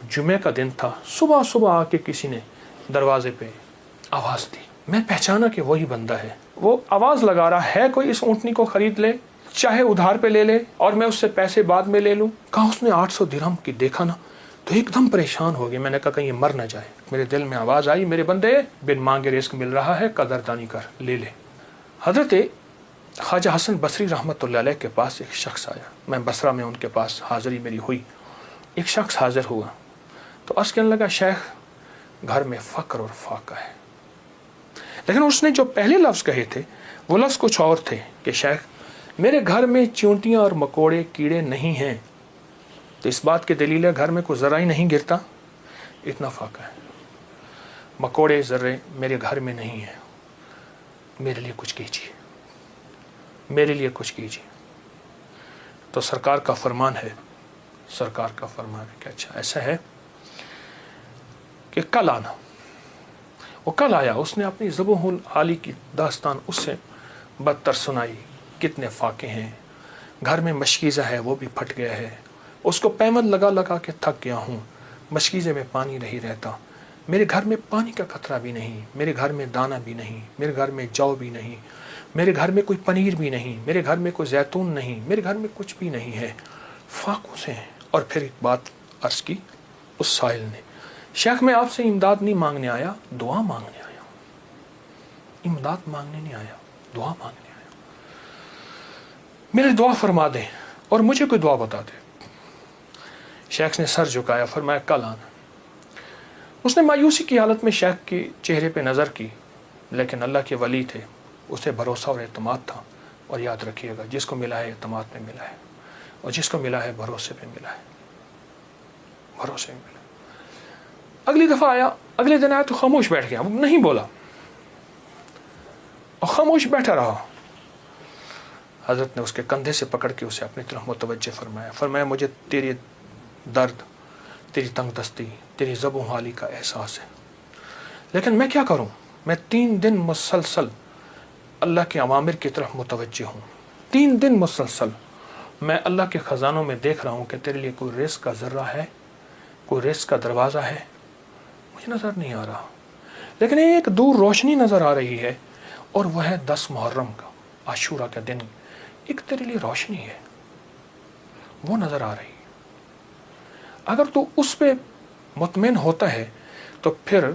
जुमे का दिन था, सुबह सुबह आके किसी ने दरवाजे पे आवाज़ दी। मैं पहचाना कि वही बंदा है। वो आवाज़ लगा रहा है कोई इस ऊँटनी को खरीद ले, चाहे उधार पे ले ले और मैं उससे पैसे बाद में ले लूँ। कहा उसने 800 दिरहम की। देखा ना तो एकदम परेशान हो गए। मैंने कहा कहीं ये मर ना जाए। मेरे दिल में आवाज़ आई, मेरे बंदे बिन मांगे रिस्क मिल रहा है, कदरदानी कर, ले ले। हज़रत ख्वाजा हसन बसरी रहमतुल्लाह अलैह के पास एक शख्स आया। मैं बसरा में उनके पास हाज़िरी मेरी हुई। एक शख्स हाजिर हुआ तो अर्ज़ कहने लगा, शेख घर में फ़क्र और फाका है। लेकिन उसने जो पहले लफ्ज़ कहे थे वो लफ्ज़ कुछ और थे कि शेख मेरे घर में चींटियाँ और मकोड़े कीड़े नहीं हैं, तो इस बात की दलील है घर में कोई ज़रा ही नहीं गिरता, इतना फाका है। मकोड़े ज़र्रे मेरे घर में नहीं हैं, मेरे लिए कुछ कीजिए, मेरे लिए कुछ कीजिए। तो सरकार का फरमान है कि अच्छा ऐसा है कि कल आना। वो कल आया। उसने अपनी ज़ुबहुल हाली की दास्तान उससे बदतर सुनाई। कितने फाके हैं, घर में मशकीज़ा है वो भी फट गया है, उसको पैमन लगा लगा के थक गया हूँ, मशकीज़े में पानी नहीं रहता, मेरे घर में पानी का खतरा भी नहीं, मेरे घर में दाना भी नहीं, मेरे घर में जौ भी नहीं, मेरे घर में कोई पनीर भी नहीं, मेरे घर में कोई जैतून नहीं, मेरे घर में कुछ भी नहीं है, फाकों से हैं। और फिर एक बात अर्ज़ की उस साहिल ने, शेख मैं आपसे इमदाद नहीं मांगने आया, दुआ मांगने आया हूँ। इमदाद मांगने नहीं आया, दुआ मांगने आया। मेरे दुआ फरमा दें और मुझे कोई दुआ बता दे। शेख ने सर झुकाया, फरमाया कल आना। उसने मायूसी की हालत में शेख के चेहरे पे नज़र की, लेकिन अल्लाह के वली थे, उसे भरोसा और एतमाद था। और याद रखिएगा, जिसको मिला है एतमाद में मिला है, और जिसको मिला है भरोसे पे मिला है, भरोसे में मिला। अगली दफ़ा आया, अगले दिन आया तो खामोश बैठ गया, वो नहीं बोला और खामोश बैठा रहा। हज़रत ने उसके कंधे से पकड़ के उसे अपनी तरफ मुतवज्जे फरमाया मुझे तेरे दर्द, तेरी तंगदस्ती, तेरी ज़ुबान हाली का एहसास है, लेकिन मैं क्या करूं? मैं 3 दिन मुसलसल अल्लाह के अवामिर की तरफ मुतवज्जे हूँ। 3 दिन मुसलसल मैं अल्लाह के ख़ज़ानों में देख रहा हूँ कि तेरे लिए कोई रिज़्क़ का ज़र्रा है, कोई रिज़्क़ का दरवाज़ा है, मुझे नज़र नहीं आ रहा। लेकिन एक दूर रोशनी नज़र आ रही है, और वह है 10 मुहर्रम का, आशूरा का दिन। एक तेरे लिए रोशनी है, वो नज़र आ रही है। अगर तू उस पर मुतमिन होता है तो फिर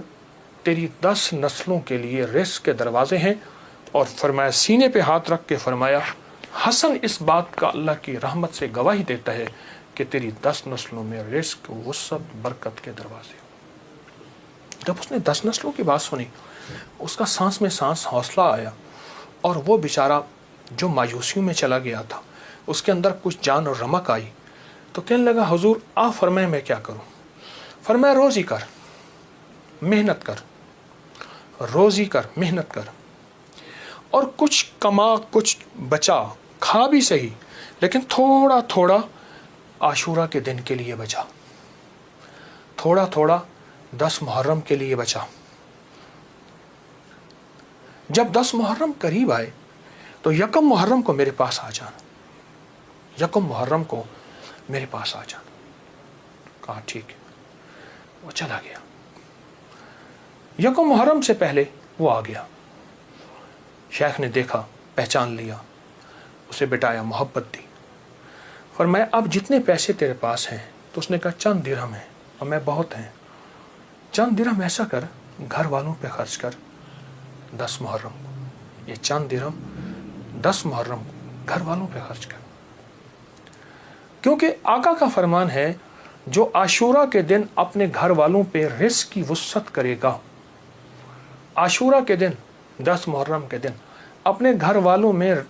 तेरी 10 नस्लों के लिए रिज़्क़ के दरवाजे हैं। और फरमाया, सीने पे हाथ रख के फरमाया, हसन इस बात का अल्लाह की रहमत से गवाही देता है कि तेरी 10 नस्लों में रिज़्क़, वुसअत, बरकत के दरवाजे। जब उसने 10 नस्लों की बात सुनी, उसका सांस में सांस हौसला आया, और वो बेचारा जो मायूसियों में चला गया था, उसके अंदर कुछ जान और रमक आई। तो कहने लगा, हुजूर आप फरमाए मैं क्या करूं? फरमाया, रोज़ी कर, मेहनत कर, रोज़ी कर, मेहनत कर, और कुछ कमा, कुछ बचा, खा भी सही, लेकिन थोड़ा थोड़ा आशूरा के दिन के लिए बचा, थोड़ा थोड़ा 10 मुहर्रम के लिए बचा। जब 10 मुहर्रम करीब आए तो यकम मुहर्रम को मेरे पास आ जाना, यकम मुहर्रम को मेरे पास आ जाना। कहा ठीक है। वो चला गया। यकम मुहर्रम से पहले वो आ गया। शेख ने देखा, पहचान लिया, उसे बिठाया, मोहब्बत दी। फरमाया, अब जितने पैसे तेरे पास हैं, तो उसने कहा चंद दिरहम है, और मैं बहुत हैं, चंद दिरहम ऐसा कर, घर वालों पे खर्च कर 10 मुहर्रम को। ये चंद दिरहम 10 मुहर्रम को घर वालों पे खर्च कर, क्योंकि आका का फरमान है, जो आशूरा के दिन अपने घर वालों पे रिज़्क़ की वुसअत करेगा, आशूरा के दिन 10 मुहर्रम के दिन अपने घर वालों में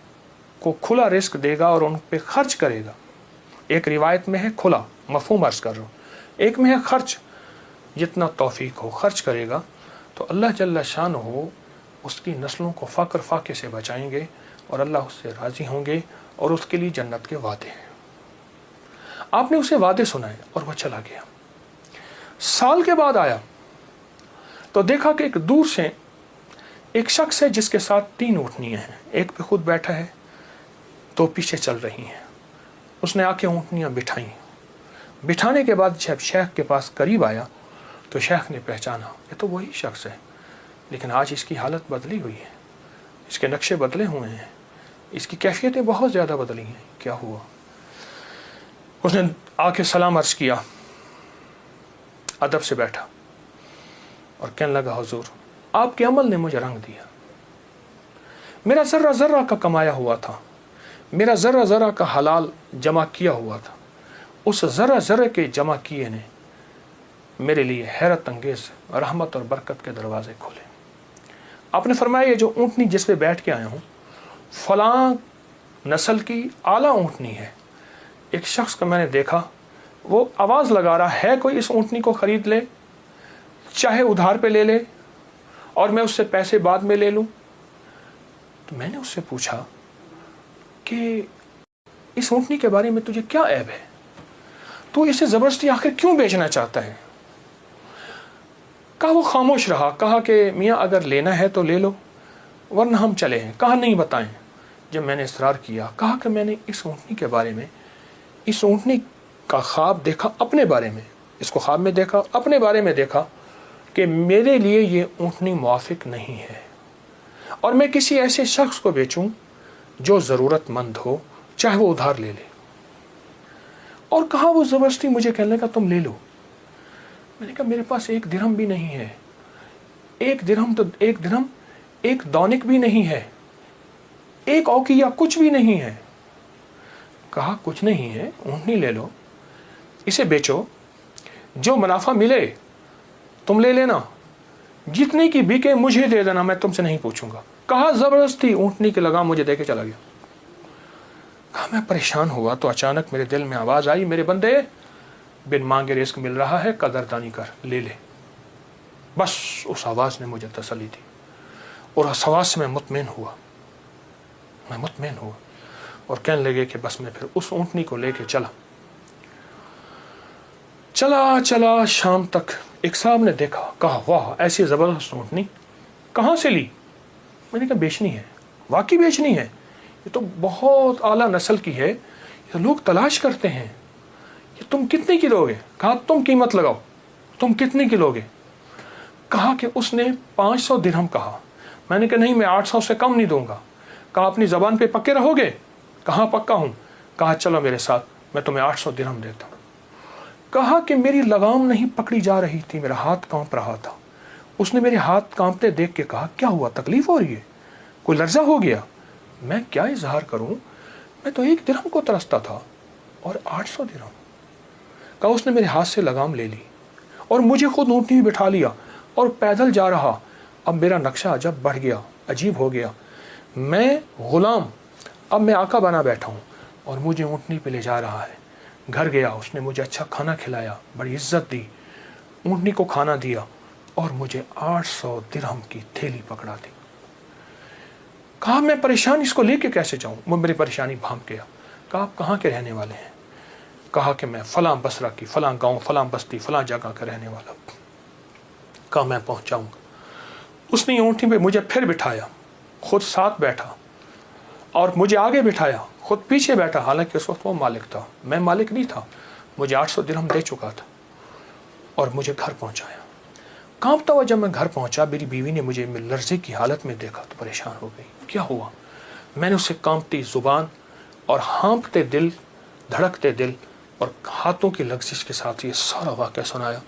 को खुला रिज़्क़ देगा और उन पे खर्च करेगा। एक रिवायत में है खुला, मफ़हूम अर्ज़ कर रहा हूँ, एक में है खर्च, जितना तौफीक हो खर्च करेगा, तो अल्लाह जल्ल शान हो उसकी नस्लों को फ़क्र फाके से बचाएंगे, और अल्लाह उससे राज़ी होंगे, और उसके लिए जन्नत के वादे हैं। आपने उसे वादे सुनाए और वह चला गया। साल के बाद आया तो देखा कि एक दूर से एक शख्स है जिसके साथ 3 ऊँटनियाँ हैं, एक पे खुद बैठा है, 2 पीछे चल रही हैं। उसने आके ऊँटनियाँ बिठाई, बिठाने के बाद जब शेख के पास करीब आया तो शेख ने पहचाना ये तो वही शख्स है, लेकिन आज इसकी हालत बदली हुई है, इसके नक्शे बदले हुए हैं, इसकी कैफियतें बहुत ज़्यादा बदली हैं। क्या हुआ? उसने आके सलाम अर्ज़ किया, अदब से बैठा और कहने लगा, हुजूर आपके अमल ने मुझे रंग दिया। मेरा ज़र्रा ज़र्रा का कमाया हुआ था, मेरा ज़र्रा ज़र्रा का हलाल जमा किया हुआ था, उस ज़र्रा ज़र्रे के जमा किए ने मेरे लिए हैरत अंगेज़ रहमत और बरकत के दरवाज़े खोले। आपने फरमाया ये जो ऊँटनी जिस पे बैठ के आया हूँ फलां नस्ल की आला ऊँटनी है। एक शख्स को मैंने देखा, वो आवाज़ लगा रहा है कोई इस ऊँटनी को ख़रीद ले, चाहे उधार पे ले ले और मैं उससे पैसे बाद में ले लूँ। तो मैंने उससे पूछा कि इस ऊँटनी के बारे में तुझे क्या ऐब है, तू इसे ज़बरदस्ती आखिर क्यों बेचना चाहता है? कहा वो खामोश रहा। कहा कि मियाँ अगर लेना है तो ले लो वरना हम चले हैं। कहा नहीं बताएं। जब मैंने इसरार किया, कहा कि मैंने इस ऊँटनी के बारे में, इस ऊँटनी का ख्वाब देखा अपने बारे में, इसको ख्वाब में देखा, अपने बारे में देखा कि मेरे लिए ये ऊँटनी मुआफिक नहीं है और मैं किसी ऐसे शख्स को बेचूं जो ज़रूरतमंद हो, चाहे वो उधार ले ले। और कहा वो ज़बरदस्ती मुझे कहने लगा तुम ले लो। मैंने कहा मेरे पास एक दिरहम भी नहीं है, एक दिरहम एक दौनिक भी नहीं है, एक औकिया कुछ भी नहीं है। कहा कुछ नहीं है, ऊँटनी ले लो, इसे बेचो, जो मुनाफा मिले तुम ले लेना, जितने की बिके मुझे दे देना, मैं तुमसे नहीं पूछूंगा। कहा ज़बरदस्ती ऊँटनी के लगाम मुझे देके चला गया। कहा मैं परेशान हुआ तो अचानक मेरे दिल में आवाज़ आई, मेरे बंदे बिन मांगे रिस्क मिल रहा है, कदरदानी कर, ले ले। बस उस आवाज़ ने मुझे तसल्ली दी और उस आवाज़ से मैं मुतमईन हुआ और कहने लगे कि बस मैं फिर उस ऊँटनी को लेके चला शाम तक। एक साहब ने देखा, कहा वाह ऐसी ज़बरदस्त ऊँटनी कहाँ से ली? मैंने कहा बेचनी है, वाकई बेचनी है, ये तो बहुत आला नस्ल की है, ये लोग तलाश करते हैं, ये तुम कितने की लोगे? कहा तुम कीमत लगाओ, तुम कितने की लोगे? कहा कि उसने 500 दिरहम कहा। मैंने कहा नहीं, मैं 800 से कम नहीं दूंगा। कहा अपनी ज़बान पे पक्के रहोगे? कहाँ पक्का हूँ। कहा चलो मेरे साथ, मैं तुम्हें 800 दिरहम देता हूँ। कहा कि मेरी लगाम नहीं पकड़ी जा रही थी, मेरा हाथ कांप रहा था। उसने मेरे हाथ कांपते देख के कहा क्या हुआ, तकलीफ हो रही है, कोई लर्जा हो गया? मैं क्या इजहार करूं, मैं तो 1 दिरहम को तरसता था और 800 दिरहम। कहा उसने मेरे हाथ से लगाम ले ली और मुझे खुद ऊँटनी में बिठा लिया और पैदल जा रहा। अब मेरा नक्शा अजब बढ़ गया, अजीब हो गया। मैं गुलाम, अब मैं आका बना बैठा हूँ और मुझे ऊँटनी पे ले जा रहा है। घर गया, उसने मुझे अच्छा खाना खिलाया, बड़ी इज्जत दी, ऊँटनी को खाना दिया और मुझे 800 दिरहम की थैली पकड़ा दी। कहा मैं परेशान, इसको लेके कैसे जाऊं? वो मेरी परेशानी भांप गया। कहा आप कहाँ के रहने वाले हैं? कहा कि मैं फलां बसरा की, फलां गांव, फलां बस्ती, फलां जगह का रहने वाला। कहा मैं पहुंचाऊंगा। उसने ऊँटनी पे मुझे फिर बिठाया, खुद साथ बैठा और मुझे आगे बिठाया, खुद पीछे बैठा। हालांकि उस वक्त वो मालिक था, मैं मालिक नहीं था। मुझे 800 दिरहम दे चुका था और मुझे घर पहुंचाया। कांपता हुआ जब मैं घर पहुंचा, मेरी बीवी ने मुझे लर्जे की हालत में देखा तो परेशान हो गई। क्या हुआ? मैंने उसे कांपती जुबान और हाँफते दिल, धड़कते दिल और हाथों की लग्जिश के साथ ये सारा वाक़या सुनाया।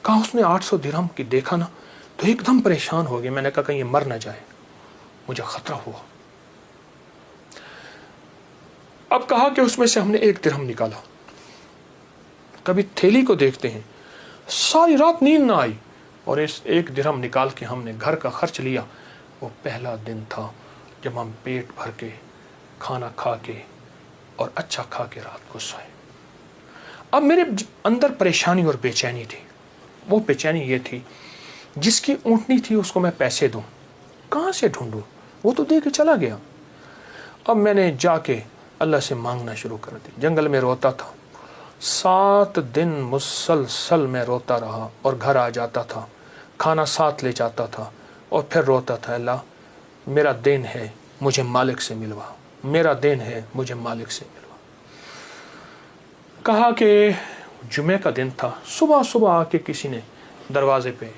कहा उसने 800 दिरहम की देखा ना तो एकदम परेशान हो गई। मैंने कहा कहीं ये मर ना जाए, मुझे खतरा हुआ। अब कहा कि उसमें से हमने 1 दिरहम निकाला। कभी थैली को देखते हैं, सारी रात नींद ना आई और इस 1 दिरहम निकाल के हमने घर का खर्च लिया। वो पहला दिन था जब हम पेट भर के खाना खा के और अच्छा खा के रात को सोए। अब मेरे अंदर परेशानी और बेचैनी थी। वो बेचैनी ये थी, जिसकी ऊँटनी थी उसको मैं पैसे दूं, कहाँ से ढूंढूं? वो तो दे के चला गया। अब मैंने जाके अल्लाह से मांगना शुरू कर दी। जंगल में रोता था, 7 दिन मुसलसल मैं रोता रहा और घर आ जाता था, खाना साथ ले जाता था और फिर रोता था, अल्लाह मेरा देन है, मुझे मालिक से मिलवा, मेरा देन है, मुझे मालिक से मिलवा। कहा कि जुमे का दिन था, सुबह सुबह आके किसी ने दरवाजे पे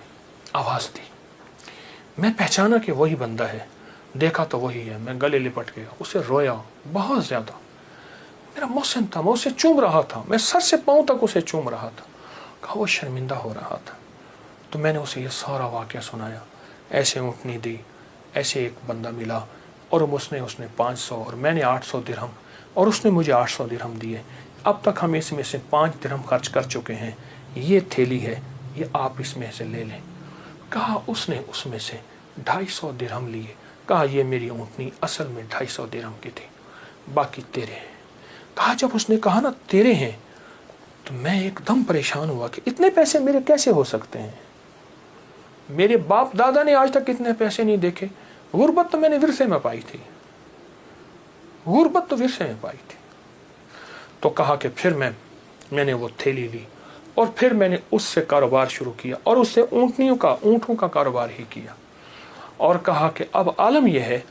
आवाज़ दी। मैं पहचाना कि वही बंदा है, देखा तो वही है। मैं गले लिपट गया, उसे रोया बहुत ज़्यादा। मेरा मोहसिन था, मैं उसे चूम रहा था, मैं सर से पाँव तक उसे चूम रहा था। कहा वो शर्मिंदा हो रहा था। तो मैंने उसे ये सारा वाक़या सुनाया, ऐसे ऊँटनी दी, ऐसे एक बंदा मिला और उसने 500 और मैंने 800 दिरहम और उसने मुझे 800 दिरहम दिए। अब तक हम इसमें से 5 दिरहम खर्च कर चुके हैं। ये थैली है, ये आप इसमें से ले लें। कहा उसने उसमें से 250 दिरहम लिए। कहा ये मेरी ऊँटनी असल में 250 दिरहम की थी, बाकी तेरे हैं। कहा जब उसने कहा ना तेरे हैं, तो मैं एकदम परेशान हुआ कि इतने पैसे मेरे कैसे हो सकते हैं। मेरे बाप दादा ने आज तक इतने पैसे नहीं देखे। गुर्बत तो मैंने विरसे में पाई थी, गुर्बत तो विरसे में पाई थी। तो कहा कि फिर मैंने वो थैली ली और फिर मैंने उससे कारोबार शुरू किया और उससे ऊँटों का कारोबार ही किया। और कहा कि अब आलम यह है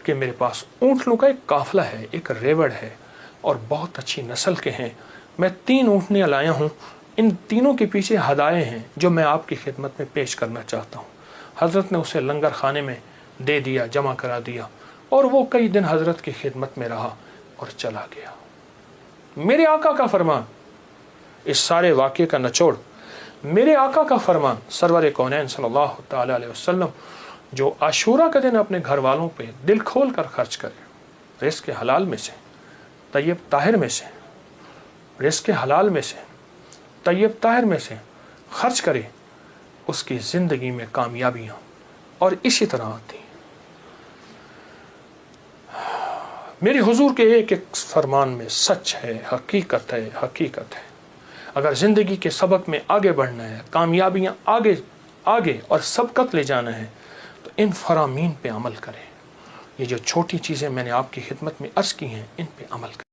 कि मेरे पास ऊँटों का एक काफिला है, एक रेवड़ है और बहुत अच्छी नस्ल के हैं। मैं 3 ऊँटनियाँ लाया हूँ, इन तीनों के पीछे हदाये हैं जो मैं आपकी खिदमत में पेश करना चाहता हूँ। हज़रत ने उसे लंगर खाने में दे दिया, जमा करा दिया और वो कई दिन हज़रत की खिदमत में रहा और चला गया। मेरे आका का फरमान, इस सारे वाक़े का निचोड़ मेरे आका का फरमान सरवर कौनैन सल्लल्लाहु तआला अलैहि वसल्लम, जो आशूरा के दिन अपने घर वालों पे दिल खोल कर खर्च करे, रिज़्क़ के हलाल में से, तय्यब ताहिर में से, रिज़्क़ के हलाल में से, तय्यब ताहिर में से खर्च करे, उसकी ज़िंदगी में कामयाबियाँ और इसी तरह आती। मेरे हुजूर के एक एक फरमान में सच है, हकीकत है, हकीकत है। अगर ज़िंदगी के सबक में आगे बढ़ना है, कामयाबियाँ आगे और सबकत ले जाना है, तो इन फरामीन पे अमल करें। ये जो छोटी चीज़ें मैंने आपकी खिदमत में अर्ज़ की हैं, इन पे अमल करें।